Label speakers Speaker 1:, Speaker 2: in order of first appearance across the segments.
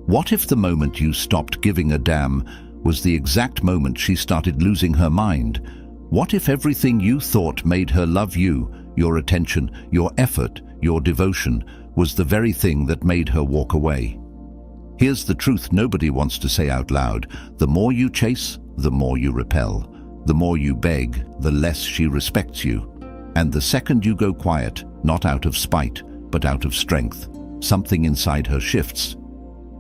Speaker 1: What if the moment you stopped giving a damn was the exact moment she started losing her mind? What if everything you thought made her love you, your attention, your effort, your devotion, was the very thing that made her walk away? Here's the truth nobody wants to say out loud. The more you chase, the more you repel. The more you beg, the less she respects you. And the second you go quiet, not out of spite, but out of strength, something inside her shifts.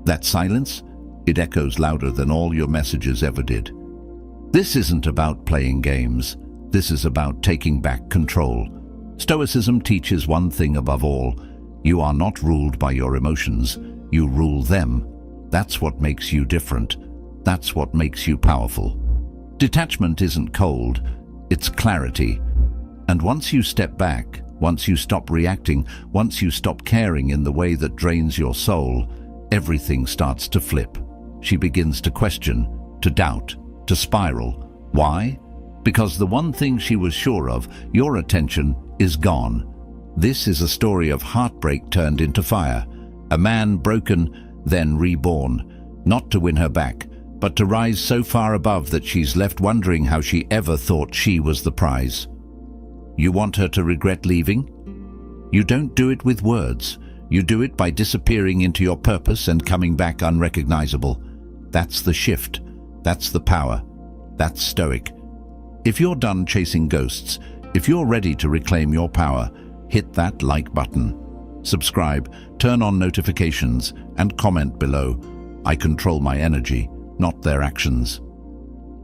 Speaker 1: That silence, it echoes louder than all your messages ever did. This isn't about playing games. This is about taking back control. Stoicism teaches one thing above all. You are not ruled by your emotions. You rule them. That's what makes you different. That's what makes you powerful. Detachment isn't cold, it's clarity. And once you step back, once you stop reacting, once you stop caring in the way that drains your soul, everything starts to flip. She begins to question, to doubt, to spiral. Why? Because the one thing she was sure of, your attention, is gone. This is a story of heartbreak turned into fire. A man broken, then reborn. Not to win her back, but to rise so far above that she's left wondering how she ever thought she was the prize. You want her to regret leaving? You don't do it with words. You do it by disappearing into your purpose and coming back unrecognizable. That's the shift. That's the power. That's Stoic. If you're done chasing ghosts, if you're ready to reclaim your power, hit that like button. Subscribe, turn on notifications, and comment below. I control my energy, not their actions.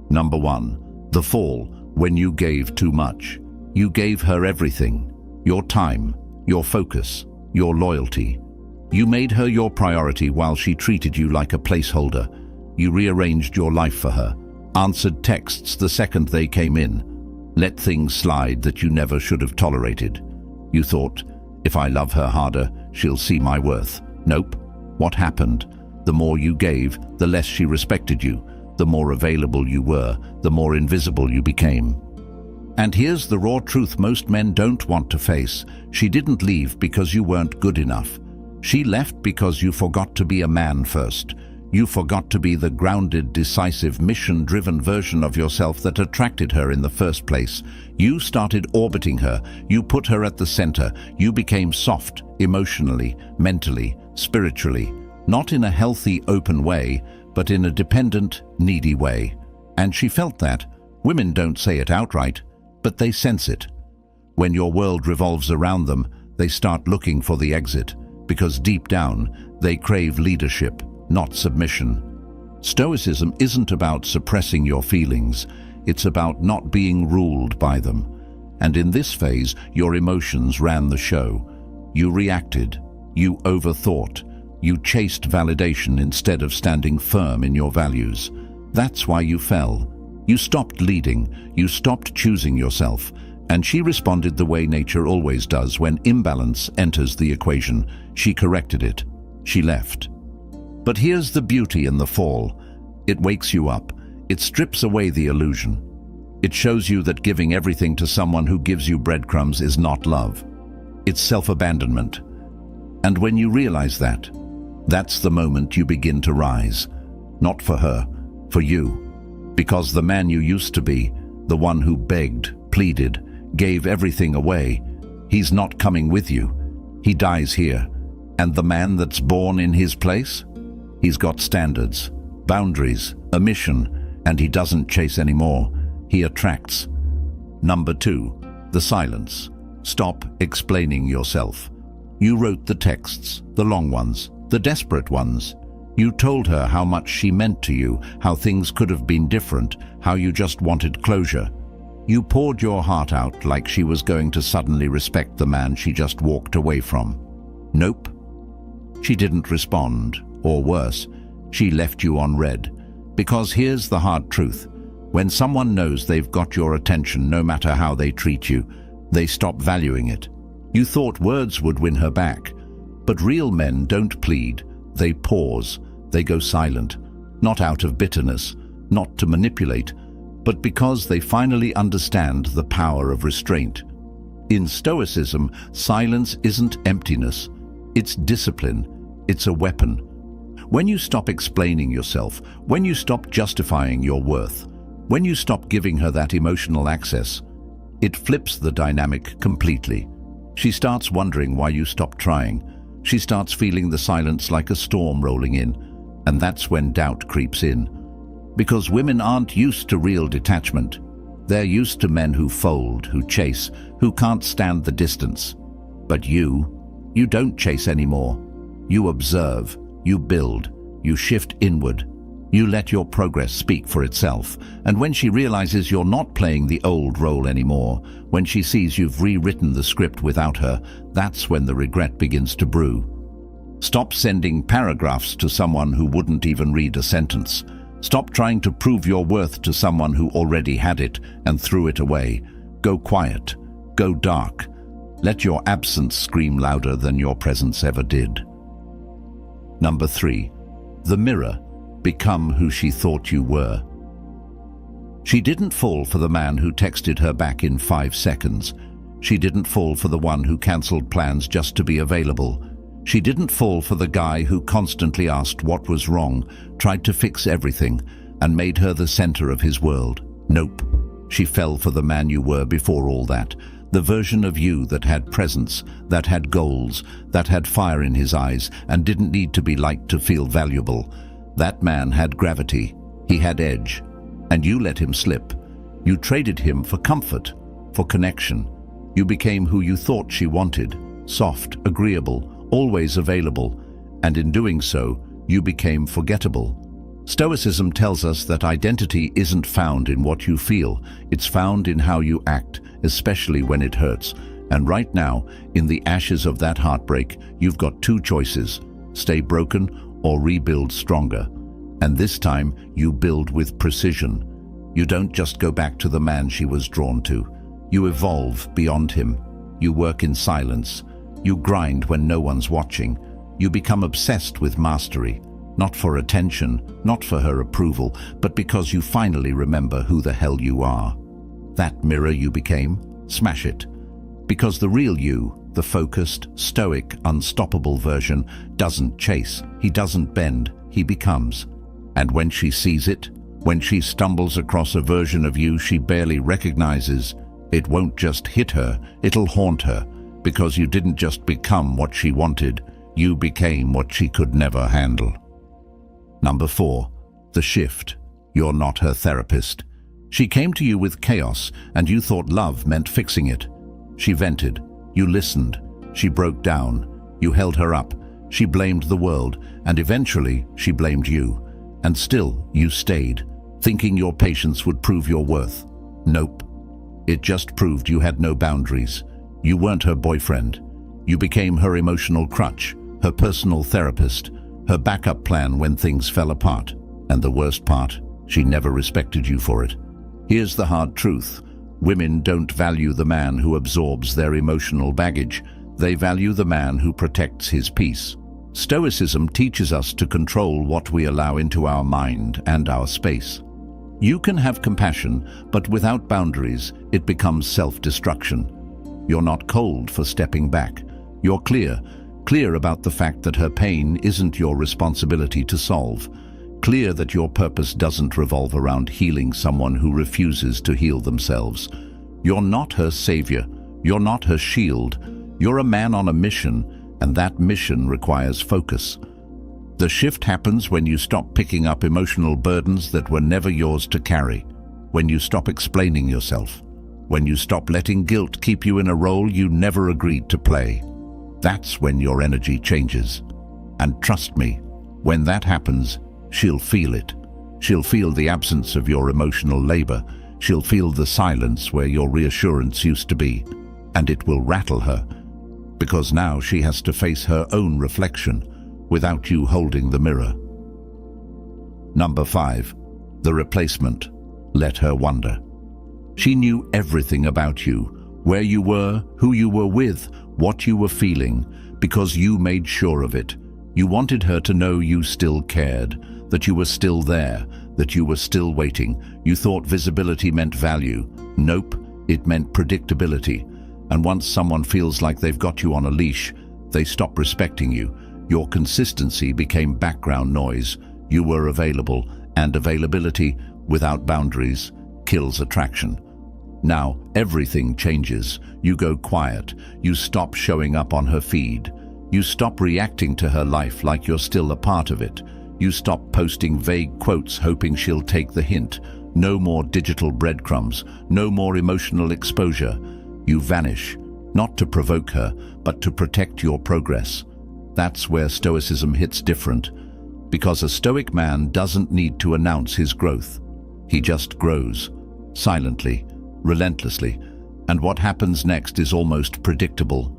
Speaker 1: Number 1. The fall, when you gave too much. You gave her everything. Your time, your focus, your loyalty. You made her your priority while she treated you like a placeholder. You rearranged your life for her, answered texts the second they came in, let things slide that you never should have tolerated. You thought, if I love her harder, she'll see my worth. Nope. What happened? The more you gave, the less she respected you. The more available you were, the more invisible you became. And here's the raw truth most men don't want to face. She didn't leave because you weren't good enough. She left because you forgot to be a man first. You forgot to be the grounded, decisive, mission-driven version of yourself that attracted her in the first place. You started orbiting her. You put her at the center. You became soft, emotionally, mentally, spiritually. Not in a healthy, open way, but in a dependent, needy way. And she felt that. Women don't say it outright, but they sense it. When your world revolves around them, they start looking for the exit, because deep down, they crave leadership, not submission. Stoicism isn't about suppressing your feelings, it's about not being ruled by them. And in this phase, your emotions ran the show. You reacted, you overthought, you chased validation instead of standing firm in your values. That's why you fell. You stopped leading, you stopped choosing yourself, and she responded the way nature always does when imbalance enters the equation. She corrected it. She left. But here's the beauty in the fall. It wakes you up. It strips away the illusion. It shows you that giving everything to someone who gives you breadcrumbs is not love. It's self-abandonment. And when you realize that, that's the moment you begin to rise. Not for her, for you. Because the man you used to be, the one who begged, pleaded, gave everything away, he's not coming with you. He dies here. And the man that's born in his place? He's got standards, boundaries, a mission, and he doesn't chase anymore. He attracts. Number 2, the silence. Stop explaining yourself. You wrote the texts, the long ones, the desperate ones. You told her how much she meant to you, how things could have been different, how you just wanted closure. You poured your heart out like she was going to suddenly respect the man she just walked away from. Nope. She didn't respond, or worse, she left you on red. Because here's the hard truth. When someone knows they've got your attention no matter how they treat you, they stop valuing it. You thought words would win her back. But real men don't plead. They pause. They go silent. Not out of bitterness, not to manipulate, but because they finally understand the power of restraint. In Stoicism, silence isn't emptiness. It's discipline. It's a weapon. When you stop explaining yourself, when you stop justifying your worth, when you stop giving her that emotional access, it flips the dynamic completely. She starts wondering why you stopped trying. She starts feeling the silence like a storm rolling in, and that's when doubt creeps in. Because women aren't used to real detachment. They're used to men who fold, who chase, who can't stand the distance. But you don't chase anymore. You observe, you build, you shift inward. You let your progress speak for itself. And when she realizes you're not playing the old role anymore, when she sees you've rewritten the script without her, that's when the regret begins to brew. Stop sending paragraphs to someone who wouldn't even read a sentence. Stop trying to prove your worth to someone who already had it and threw it away. Go quiet. Go dark. Let your absence scream louder than your presence ever did. Number 3. The mirror. Become who she thought you were. She didn't fall for the man who texted her back in 5 seconds. She didn't fall for the one who cancelled plans just to be available. She didn't fall for the guy who constantly asked what was wrong, tried to fix everything, and made her the center of his world. Nope. She fell for the man you were before all that. The version of you that had presence, that had goals, that had fire in his eyes, and didn't need to be liked to feel valuable. That man had gravity. He had edge. And you let him slip. You traded him for comfort, for connection. You became who you thought she wanted. Soft, agreeable, always available. And in doing so, you became forgettable. Stoicism tells us that identity isn't found in what you feel. It's found in how you act, especially when it hurts. And right now, in the ashes of that heartbreak, you've got 2 choices. Stay broken or rebuild stronger. And this time, you build with precision. You don't just go back to the man she was drawn to. You evolve beyond him. You work in silence. You grind when no one's watching. You become obsessed with mastery. Not for attention, not for her approval, but because you finally remember who the hell you are. That mirror you became, smash it. Because the real you, the focused, stoic, unstoppable version, doesn't chase, he doesn't bend, he becomes. And when she sees it, when she stumbles across a version of you she barely recognizes, it won't just hit her, it'll haunt her. Because you didn't just become what she wanted, you became what she could never handle. Number 4. The shift. You're not her therapist. She came to you with chaos, and you thought love meant fixing it. She vented. You listened. She broke down. You held her up. She blamed the world, and eventually she blamed you. And still you stayed, thinking your patience would prove your worth. Nope. It just proved you had no boundaries. You weren't her boyfriend. You became her emotional crutch, her personal therapist, her backup plan when things fell apart. And the worst part, she never respected you for it. Here's the hard truth. Women don't value the man who absorbs their emotional baggage. They value the man who protects his peace. Stoicism teaches us to control what we allow into our mind and our space. You can have compassion, but without boundaries, it becomes self-destruction. You're not cold for stepping back. You're clear about the fact that her pain isn't your responsibility to solve. Clear that your purpose doesn't revolve around healing someone who refuses to heal themselves. You're not her savior. You're not her shield. You're a man on a mission, and that mission requires focus. The shift happens when you stop picking up emotional burdens that were never yours to carry, when you stop explaining yourself, when you stop letting guilt keep you in a role you never agreed to play. That's when your energy changes. And trust me, when that happens, she'll feel it. She'll feel the absence of your emotional labor. She'll feel the silence where your reassurance used to be. And it will rattle her, because now she has to face her own reflection without you holding the mirror. Number 5. The replacement. Let her wonder. She knew everything about you, where you were, who you were with, what you were feeling, because you made sure of it. You wanted her to know you still cared, that you were still there, that you were still waiting. You thought visibility meant value. Nope, it meant predictability. And once someone feels like they've got you on a leash, they stop respecting you. Your consistency became background noise. You were available, and availability, without boundaries, kills attraction. Now, everything changes. You go quiet. You stop showing up on her feed. You stop reacting to her life like you're still a part of it. You stop posting vague quotes hoping she'll take the hint. No more digital breadcrumbs. No more emotional exposure. You vanish, not to provoke her, but to protect your progress. That's where Stoicism hits different, because a Stoic man doesn't need to announce his growth. He just grows, silently, relentlessly, and what happens next is almost predictable.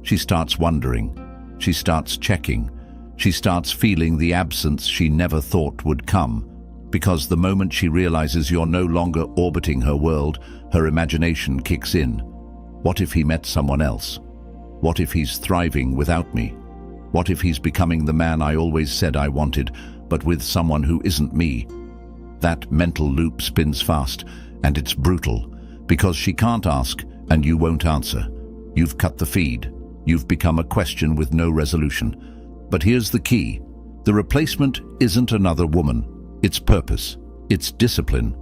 Speaker 1: She starts wondering. She starts checking. She starts feeling the absence she never thought would come, because the moment she realizes you're no longer orbiting her world, her imagination kicks in. What if he met someone else? What if he's thriving without me? What if he's becoming the man I always said I wanted, but with someone who isn't me? That mental loop spins fast, and it's brutal, because she can't ask, and you won't answer. You've cut the feed. You've become a question with no resolution. But here's the key. The replacement isn't another woman. It's purpose. It's discipline.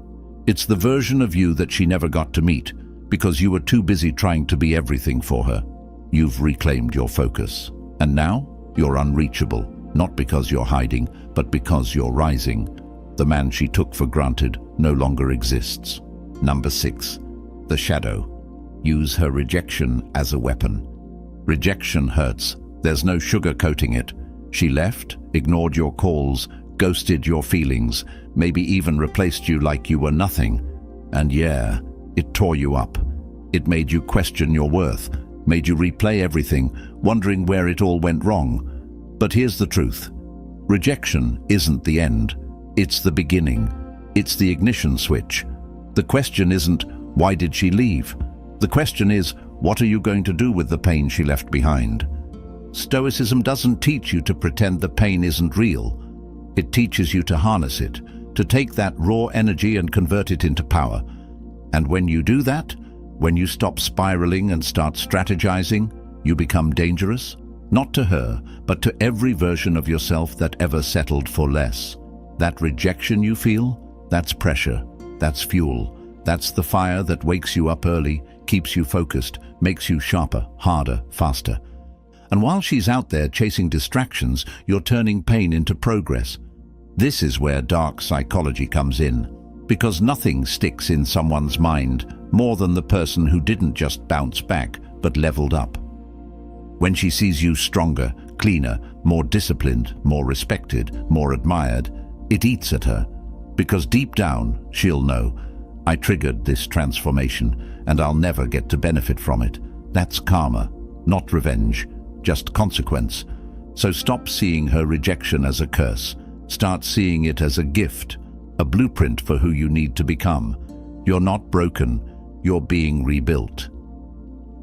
Speaker 1: It's the version of you that she never got to meet, because you were too busy trying to be everything for her. You've reclaimed your focus. And now, you're unreachable, not because you're hiding, but because you're rising. The man she took for granted no longer exists. Number 6. The shadow. Use her rejection as a weapon. Rejection hurts. There's no sugarcoating it. She left, ignored your calls, ghosted your feelings, maybe even replaced you like you were nothing. And yeah, it tore you up. It made you question your worth, made you replay everything, wondering where it all went wrong. But here's the truth. Rejection isn't the end. It's the beginning. It's the ignition switch. The question isn't, why did she leave? The question is, what are you going to do with the pain she left behind? Stoicism doesn't teach you to pretend the pain isn't real. It teaches you to harness it, to take that raw energy and convert it into power. And when you do that, when you stop spiraling and start strategizing, you become dangerous, not to her, but to every version of yourself that ever settled for less. That rejection you feel, that's pressure, that's fuel, that's the fire that wakes you up early, keeps you focused, makes you sharper, harder, faster. And while she's out there chasing distractions, you're turning pain into progress. This is where dark psychology comes in, because nothing sticks in someone's mind more than the person who didn't just bounce back, but leveled up. When she sees you stronger, cleaner, more disciplined, more respected, more admired, it eats at her, because deep down, she'll know, I triggered this transformation, and I'll never get to benefit from it. That's karma, not revenge, just consequence. So stop seeing her rejection as a curse. Start seeing it as a gift, a blueprint for who you need to become. You're not broken, you're being rebuilt.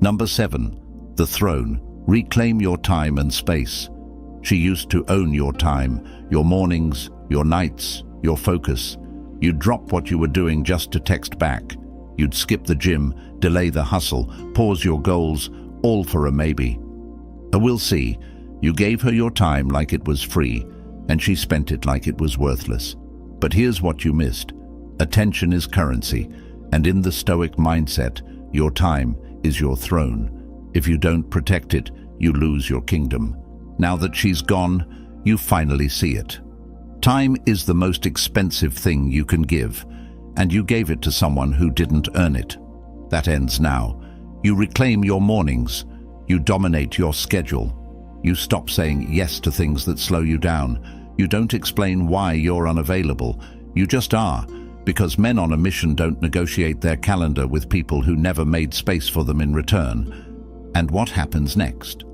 Speaker 1: Number 7, the throne. Reclaim your time and space. She used to own your time, your mornings, your nights, your focus. You'd drop what you were doing just to text back. You'd skip the gym, delay the hustle, pause your goals, all for a maybe. We'll see. You gave her your time like it was free, and she spent it like it was worthless. But here's what you missed. Attention is currency, and in the Stoic mindset, your time is your throne. If you don't protect it, you lose your kingdom. Now that she's gone, you finally see it. Time is the most expensive thing you can give, and you gave it to someone who didn't earn it. That ends now. You reclaim your mornings. You dominate your schedule. You stop saying yes to things that slow you down. You don't explain why you're unavailable. You just are, because men on a mission don't negotiate their calendar with people who never made space for them in return. And what happens next?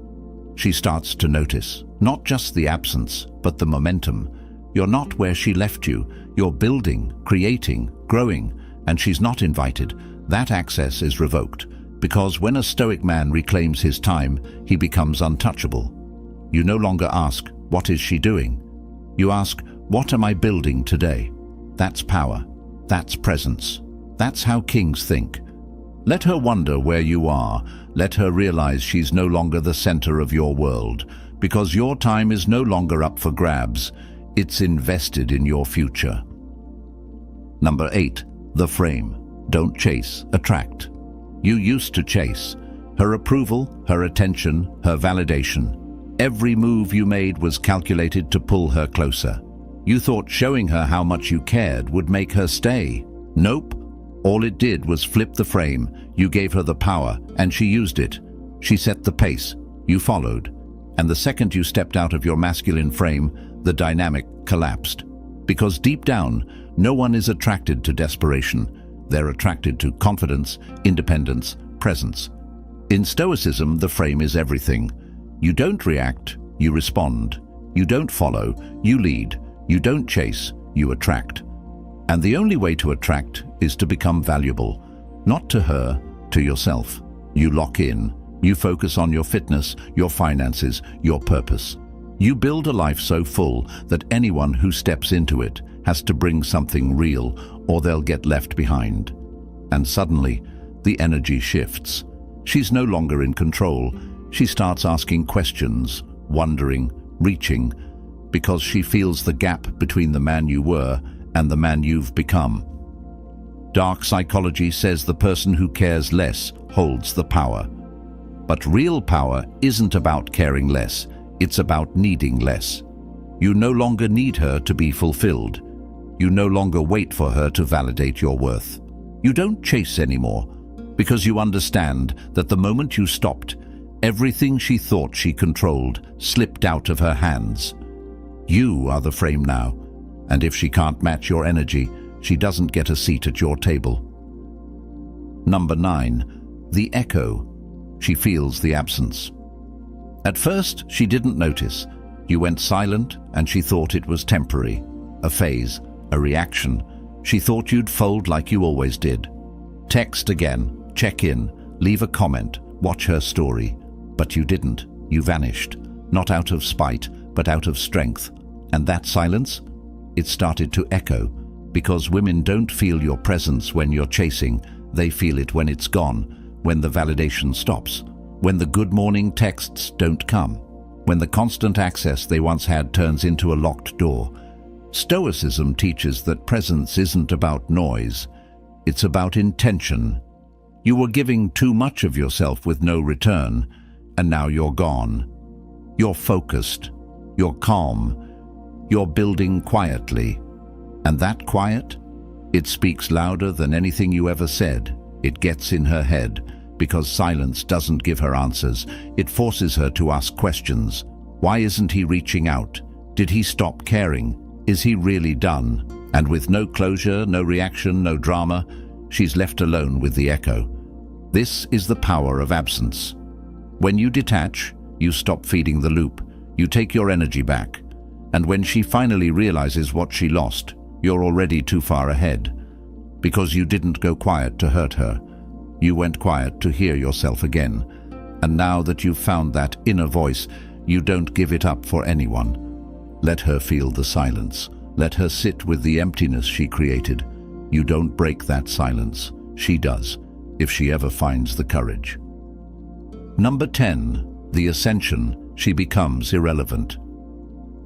Speaker 1: She starts to notice, not just the absence, but the momentum. You're not where she left you. You're building, creating, growing, and she's not invited. That access is revoked, because when a Stoic man reclaims his time, he becomes untouchable. You no longer ask, what is she doing? You ask, what am I building today? That's power. That's presence. That's how kings think. Let her wonder where you are. Let her realize she's no longer the center of your world, because your time is no longer up for grabs. It's invested in your future. Number 8. The frame. Don't chase, attract. You used to chase. Her approval, her attention, her validation. Every move you made was calculated to pull her closer. You thought showing her how much you cared would make her stay. Nope. All it did was flip the frame. You gave her the power, and she used it. She set the pace. You followed. And the second you stepped out of your masculine frame, the dynamic collapsed. Because deep down, no one is attracted to desperation. They're attracted to confidence, independence, presence. In Stoicism, the frame is everything. You don't react, you respond. You don't follow, you lead. You don't chase, you attract. And the only way to attract is to become valuable. Not to her, to yourself. You lock in. You focus on your fitness, your finances, your purpose. You build a life so full that anyone who steps into it has to bring something real, or they'll get left behind. And suddenly, the energy shifts. She's no longer in control. She starts asking questions, wondering, reaching, because she feels the gap between the man you were and the man you've become. Dark psychology says the person who cares less holds the power. But real power isn't about caring less, it's about needing less. You no longer need her to be fulfilled. You no longer wait for her to validate your worth. You don't chase anymore, because you understand that the moment you stopped, everything she thought she controlled slipped out of her hands. You are the frame now, and if she can't match your energy, she doesn't get a seat at your table. Number 9. The echo. She feels the absence. At first, she didn't notice. You went silent, and she thought it was temporary. A phase, a reaction. She thought you'd fold like you always did. Text again, check in, leave a comment, watch her story. But you didn't. You vanished. Not out of spite, but out of strength. And that silence? It started to echo, because women don't feel your presence when you're chasing. They feel it when it's gone, when the validation stops, when the good morning texts don't come, when the constant access they once had turns into a locked door. Stoicism teaches that presence isn't about noise, it's about intention. You were giving too much of yourself with no return, and now you're gone. You're focused, you're calm, you're building quietly. And that quiet? It speaks louder than anything you ever said. It gets in her head, because silence doesn't give her answers. It forces her to ask questions. Why isn't he reaching out? Did he stop caring? Is he really done? And with no closure, no reaction, no drama, she's left alone with the echo. This is the power of absence. When you detach, you stop feeding the loop. You take your energy back. And when she finally realizes what she lost, you're already too far ahead. Because you didn't go quiet to hurt her. You went quiet to hear yourself again. And now that you've found that inner voice, you don't give it up for anyone. Let her feel the silence. Let her sit with the emptiness she created. You don't break that silence. She does, if she ever finds the courage. Number 10. The ascension. She becomes irrelevant.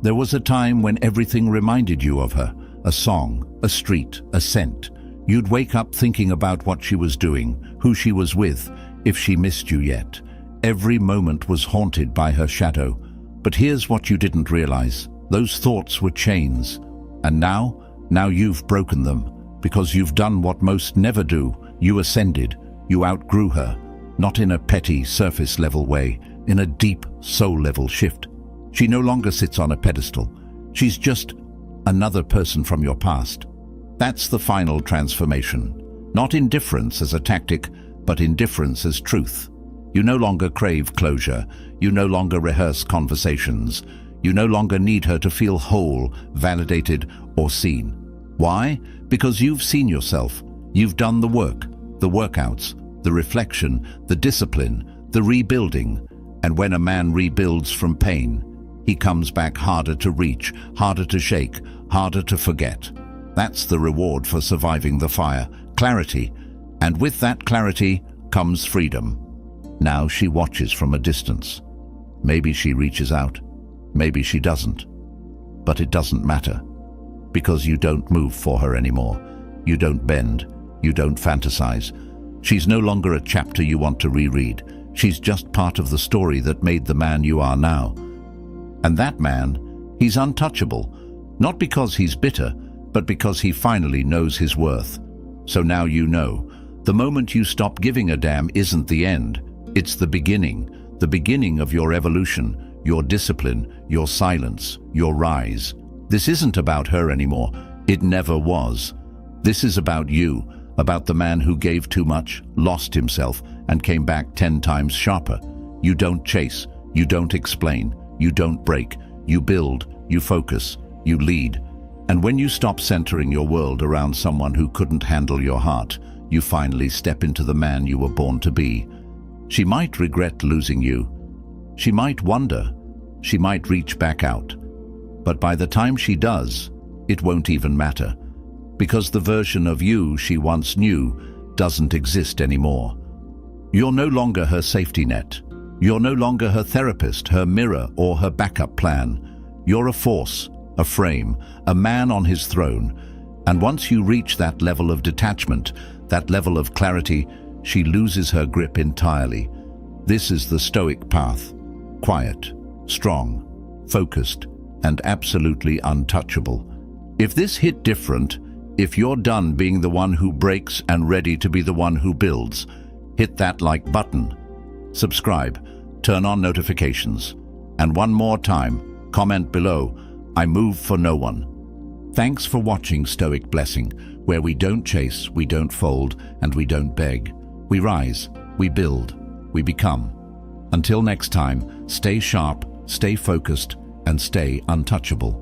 Speaker 1: There was a time when everything reminded you of her. A song, a street, a scent. You'd wake up thinking about what she was doing, who she was with, if she missed you yet. Every moment was haunted by her shadow. But here's what you didn't realize. Those thoughts were chains. And now you've broken them, because you've done what most never do. You ascended. You outgrew her. Not in a petty, surface-level way, in a deep, soul-level shift. She no longer sits on a pedestal. She's just another person from your past. That's the final transformation. Not indifference as a tactic, but indifference as truth. You no longer crave closure. You no longer rehearse conversations. You no longer need her to feel whole, validated, or seen. Why? Because you've seen yourself. You've done the work, the workouts, the reflection, the discipline, the rebuilding. And when a man rebuilds from pain, he comes back harder to reach, harder to shake, harder to forget. That's the reward for surviving the fire, clarity. And with that clarity comes freedom. Now she watches from a distance. Maybe she reaches out. Maybe she doesn't. But it doesn't matter. Because you don't move for her anymore. You don't bend. You don't fantasize. She's no longer a chapter you want to reread. She's just part of the story that made the man you are now. And that man, he's untouchable. Not because he's bitter, but because he finally knows his worth. So now you know. The moment you stop giving a damn isn't the end. It's the beginning of your evolution, your discipline, your silence, your rise. This isn't about her anymore. It never was. This is about you, about the man who gave too much, lost himself, and came back 10 times sharper. You don't chase, you don't explain, you don't break, you build, you focus, you lead. And when you stop centering your world around someone who couldn't handle your heart, you finally step into the man you were born to be. She might regret losing you. She might wonder. She might reach back out. But by the time she does, it won't even matter. Because the version of you she once knew doesn't exist anymore. You're no longer her safety net. You're no longer her therapist, her mirror, or her backup plan. You're a force, a frame, a man on his throne. And once you reach that level of detachment, that level of clarity, she loses her grip entirely. This is the Stoic path. Quiet, strong, focused, and absolutely untouchable. If this hit different, if you're done being the one who breaks and ready to be the one who builds, hit that like button. Subscribe, turn on notifications. And one more time, comment below, I move for no one. Thanks for watching Stoic Blessing, where we don't chase, we don't fold, and we don't beg. We rise, we build, we become. Until next time, stay sharp, stay focused, and stay untouchable.